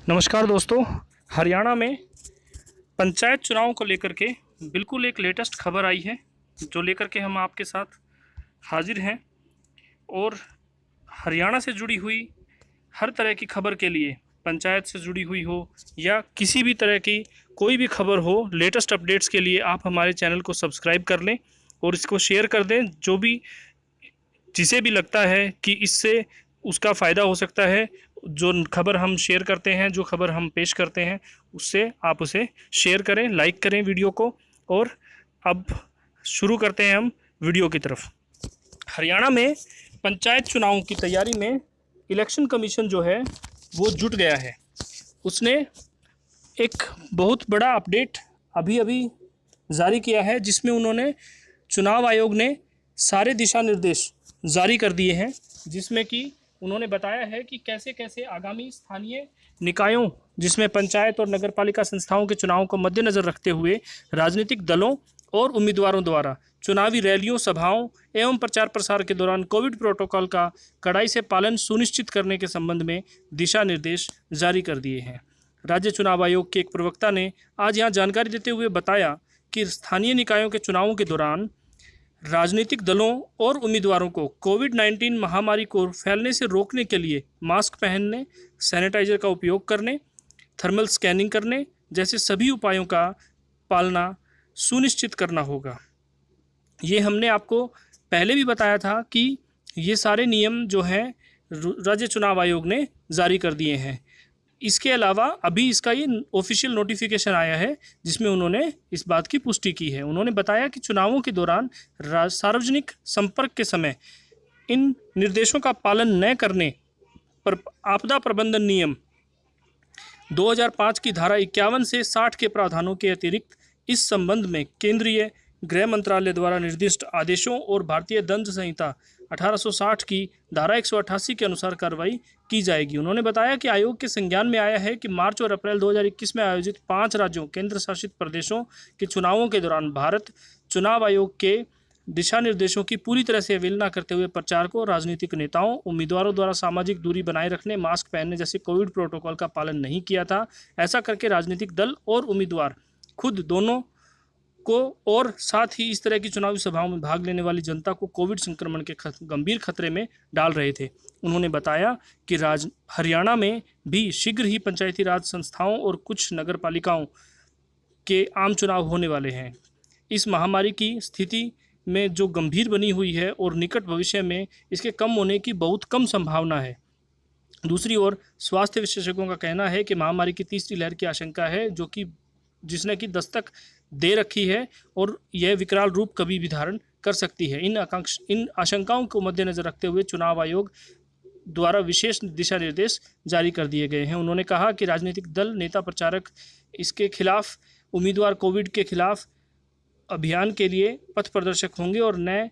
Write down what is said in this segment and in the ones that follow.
नमस्कार दोस्तों। हरियाणा में पंचायत चुनाव को लेकर के बिल्कुल एक लेटेस्ट खबर आई है जो लेकर के हम आपके साथ हाजिर हैं। और हरियाणा से जुड़ी हुई हर तरह की खबर के लिए, पंचायत से जुड़ी हुई हो या किसी भी तरह की कोई भी खबर हो, लेटेस्ट अपडेट्स के लिए आप हमारे चैनल को सब्सक्राइब कर लें और इसको शेयर कर दें। जो भी जिसे भी लगता है कि इससे उसका फ़ायदा हो सकता है, जो खबर हम शेयर करते हैं, जो खबर हम पेश करते हैं, उससे आप उसे शेयर करें, लाइक करें वीडियो को। और अब शुरू करते हैं हम वीडियो की तरफ। हरियाणा में पंचायत चुनाव की तैयारी में इलेक्शन कमीशन जो है वो जुट गया है। उसने एक बहुत बड़ा अपडेट अभी अभी जारी किया है, जिसमें उन्होंने चुनाव आयोग ने सारे दिशा निर्देश जारी कर दिए हैं, जिसमें कि उन्होंने बताया है कि कैसे कैसे आगामी स्थानीय निकायों, जिसमें पंचायत और नगरपालिका संस्थाओं के चुनाव को मद्देनज़र रखते हुए राजनीतिक दलों और उम्मीदवारों द्वारा चुनावी रैलियों, सभाओं एवं प्रचार प्रसार के दौरान कोविड प्रोटोकॉल का कड़ाई से पालन सुनिश्चित करने के संबंध में दिशा निर्देश जारी कर दिए हैं। राज्य चुनाव आयोग के एक प्रवक्ता ने आज यहाँ जानकारी देते हुए बताया कि स्थानीय निकायों के चुनावों के दौरान राजनीतिक दलों और उम्मीदवारों को कोविड-19 महामारी को फैलने से रोकने के लिए मास्क पहनने, सैनिटाइजर का उपयोग करने, थर्मल स्कैनिंग करने जैसे सभी उपायों का पालना सुनिश्चित करना होगा। ये हमने आपको पहले भी बताया था कि ये सारे नियम जो हैं राज्य चुनाव आयोग ने जारी कर दिए हैं। इसके अलावा अभी इसका ये ऑफिशियल नोटिफिकेशन आया है, जिसमें उन्होंने इस बात की पुष्टि की है। उन्होंने बताया कि चुनावों के दौरान सार्वजनिक संपर्क के समय इन निर्देशों का पालन न करने पर आपदा प्रबंधन नियम 2005 की धारा 51 से 60 के प्रावधानों के अतिरिक्त इस संबंध में केंद्रीय गृह मंत्रालय द्वारा निर्दिष्ट आदेशों और भारतीय दंड संहिता 1860 की धारा 188 के अनुसार कार्रवाई की जाएगी। उन्होंने बताया कि आयोग के संज्ञान में आया है कि मार्च और अप्रैल 2021 में आयोजित 5 राज्यों केंद्र शासित प्रदेशों के चुनावों के दौरान भारत चुनाव आयोग के दिशा निर्देशों की पूरी तरह से अवहेलना करते हुए प्रचारकों, राजनीतिक नेताओं, उम्मीदवारों द्वारा सामाजिक दूरी बनाए रखने, मास्क पहनने जैसे कोविड प्रोटोकॉल का पालन नहीं किया था। ऐसा करके राजनीतिक दल और उम्मीदवार खुद दोनों को और साथ ही इस तरह की चुनावी सभाओं में भाग लेने वाली जनता को कोविड संक्रमण के गंभीर खतरे में डाल रहे थे। उन्होंने बताया कि हरियाणा में भी शीघ्र ही पंचायती राज संस्थाओं और कुछ नगरपालिकाओं के आम चुनाव होने वाले हैं। इस महामारी की स्थिति में जो गंभीर बनी हुई है और निकट भविष्य में इसके कम होने की बहुत कम संभावना है। दूसरी ओर स्वास्थ्य विशेषज्ञों का कहना है कि महामारी की तीसरी लहर की आशंका है, जो कि जिसने की दस्तक दे रखी है और यह विकराल रूप कभी भी धारण कर सकती है। इन आशंकाओं को मद्देनजर रखते हुए चुनाव आयोग द्वारा विशेष दिशा निर्देश जारी कर दिए गए हैं। उन्होंने कहा कि राजनीतिक दल, नेता, प्रचारक इसके खिलाफ, उम्मीदवार कोविड के खिलाफ अभियान के लिए पथ प्रदर्शक होंगे और न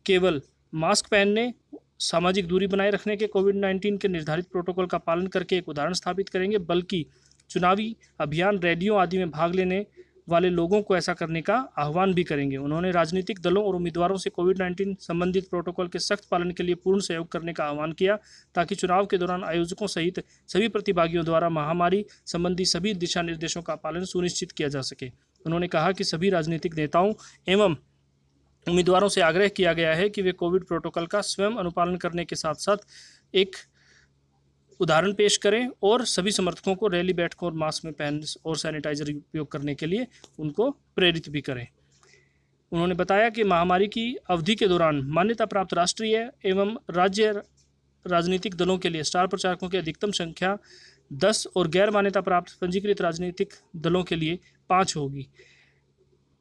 केवल मास्क पहनने, सामाजिक दूरी बनाए रखने के कोविड-19 के निर्धारित प्रोटोकॉल का पालन करके एक उदाहरण स्थापित करेंगे, बल्कि चुनावी अभियान, रैलियों आदि में भाग लेने वाले लोगों को ऐसा करने का आह्वान भी करेंगे। उन्होंने राजनीतिक दलों और उम्मीदवारों से कोविड-19 संबंधित प्रोटोकॉल के सख्त पालन के लिए पूर्ण सहयोग करने का आह्वान किया, ताकि चुनाव के दौरान आयोजकों सहित सभी प्रतिभागियों द्वारा महामारी संबंधी सभी दिशा निर्देशों का पालन सुनिश्चित किया जा सके। उन्होंने कहा कि सभी राजनीतिक नेताओं एवं उम्मीदवारों से आग्रह किया गया है कि वे कोविड प्रोटोकॉल का स्वयं अनुपालन करने के साथ साथ एक उदाहरण पेश करें और सभी समर्थकों को रैली, बैठकों और मास्क में पहनने और सैनिटाइजर उपयोग करने के लिए उनको प्रेरित भी करें। उन्होंने बताया कि महामारी की अवधि के दौरान मान्यता प्राप्त राष्ट्रीय एवं राज्य राजनीतिक दलों के लिए स्टार प्रचारकों की अधिकतम संख्या 10 और गैर मान्यता प्राप्त पंजीकृत राजनीतिक दलों के लिए 5 होगी।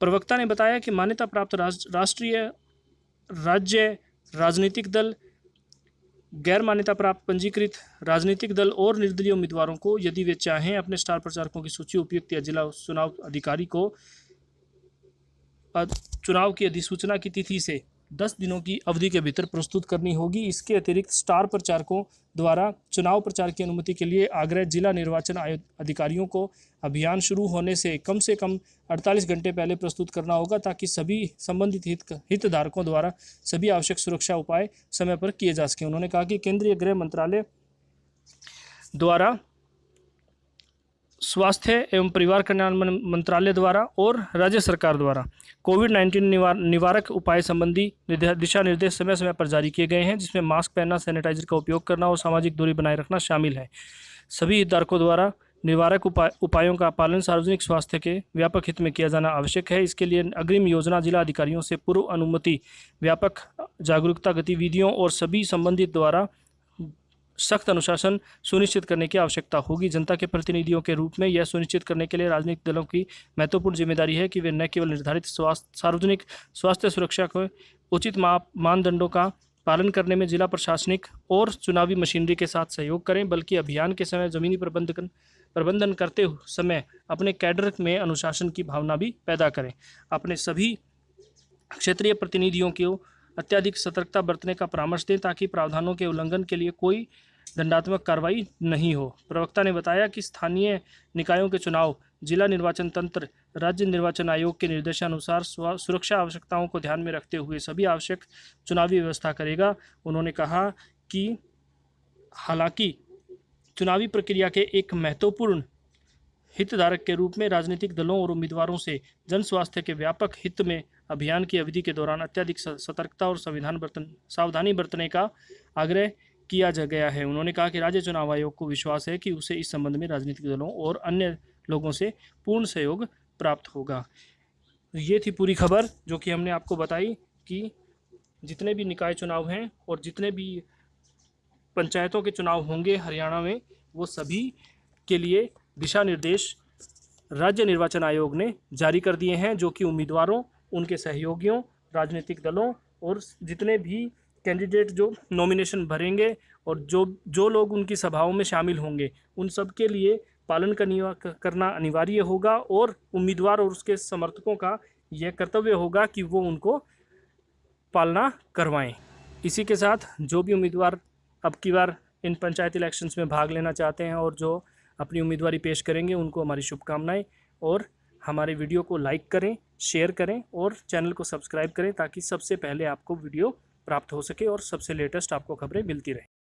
प्रवक्ता ने बताया कि मान्यता प्राप्त राष्ट्रीय, राज्य राजनीतिक दल, गैर मान्यता प्राप्त पंजीकृत राजनीतिक दल और निर्दलीय उम्मीदवारों को यदि वे चाहें अपने स्टार प्रचारकों की सूची उपयुक्त या जिला चुनाव अधिकारी को चुनाव की अधिसूचना की तिथि से 10 दिनों की अवधि के भीतर प्रस्तुत करनी होगी। इसके अतिरिक्त स्टार प्रचारकों द्वारा चुनाव प्रचार की अनुमति के लिए आग्रह जिला निर्वाचन अधिकारियों को अभियान शुरू होने से कम 48 घंटे पहले प्रस्तुत करना होगा, ताकि सभी संबंधित हितधारकों द्वारा सभी आवश्यक सुरक्षा उपाय समय पर किए जा सकें। उन्होंने कहा कि केंद्रीय गृह मंत्रालय द्वारा स्वास्थ्य एवं परिवार कल्याण मंत्रालय द्वारा और राज्य सरकार द्वारा कोविड-19 निवारक उपाय संबंधी दिशा निर्देश समय समय पर जारी किए गए हैं, जिसमें मास्क पहनना, सैनिटाइजर का उपयोग करना और सामाजिक दूरी बनाए रखना शामिल है। सभी हितधारकों द्वारा निवारक उपायों का पालन सार्वजनिक स्वास्थ्य के व्यापक हित में किया जाना आवश्यक है। इसके लिए अग्रिम योजना जिला अधिकारियों से पूर्व अनुमति, व्यापक जागरूकता गतिविधियों और सभी संबंधित द्वारा सख्त अनुशासन सुनिश्चित करने की आवश्यकता होगी। जनता के प्रतिनिधियों के रूप में यह सुनिश्चित करने के लिए राजनीतिक दलों की महत्वपूर्ण जिम्मेदारी है कि वे न केवल निर्धारित सार्वजनिक स्वास्थ्य सुरक्षा के उचित मानदंडों का पालन करने में जिला प्रशासनिक और चुनावी मशीनरी के साथ सहयोग करें, बल्कि अभियान के समय जमीनी प्रबंधन करते समय अपने कैडर में अनुशासन की भावना भी पैदा करें। अपने सभी क्षेत्रीय प्रतिनिधियों को अत्यधिक सतर्कता बरतने का परामर्श दें ताकि प्रावधानों के उल्लंघन के लिए कोई दंडात्मक कार्रवाई नहीं हो। प्रवक्ता ने बताया कि स्थानीय निकायों के चुनाव जिला निर्वाचन तंत्र राज्य निर्वाचन आयोग के निर्देशानुसार सुरक्षा आवश्यकताओं को ध्यान में रखते हुए सभी आवश्यक चुनावी व्यवस्था करेगा। उन्होंने कहा कि हालांकि चुनावी प्रक्रिया के एक महत्वपूर्ण हितधारक के रूप में राजनीतिक दलों और उम्मीदवारों से जन स्वास्थ्य के व्यापक हित में अभियान की अवधि के दौरान अत्यधिक सतर्कता और सावधानी बरतने का आग्रह किया गया है। उन्होंने कहा कि राज्य चुनाव आयोग को विश्वास है कि उसे इस संबंध में राजनीतिक दलों और अन्य लोगों से पूर्ण सहयोग प्राप्त होगा। ये थी पूरी खबर जो कि हमने आपको बताई कि जितने भी निकाय चुनाव हैं और जितने भी पंचायतों के चुनाव होंगे हरियाणा में, वो सभी के लिए दिशा निर्देश राज्य निर्वाचन आयोग ने जारी कर दिए हैं, जो कि उम्मीदवारों, उनके सहयोगियों, राजनीतिक दलों और जितने भी कैंडिडेट जो नॉमिनेशन भरेंगे और जो लोग उनकी सभाओं में शामिल होंगे, उन सब के लिए पालन करना अनिवार्य होगा और उम्मीदवार और उसके समर्थकों का यह कर्तव्य होगा कि वो उनको पालना करवाएं। इसी के साथ जो भी उम्मीदवार अब की बार इन पंचायत इलेक्शंस में भाग लेना चाहते हैं और जो अपनी उम्मीदवारी पेश करेंगे, उनको हमारी शुभकामनाएं। और हमारे वीडियो को लाइक करें, शेयर करें और चैनल को सब्सक्राइब करें ताकि सबसे पहले आपको वीडियो प्राप्त हो सके और सबसे लेटेस्ट आपको खबरें मिलती रहें।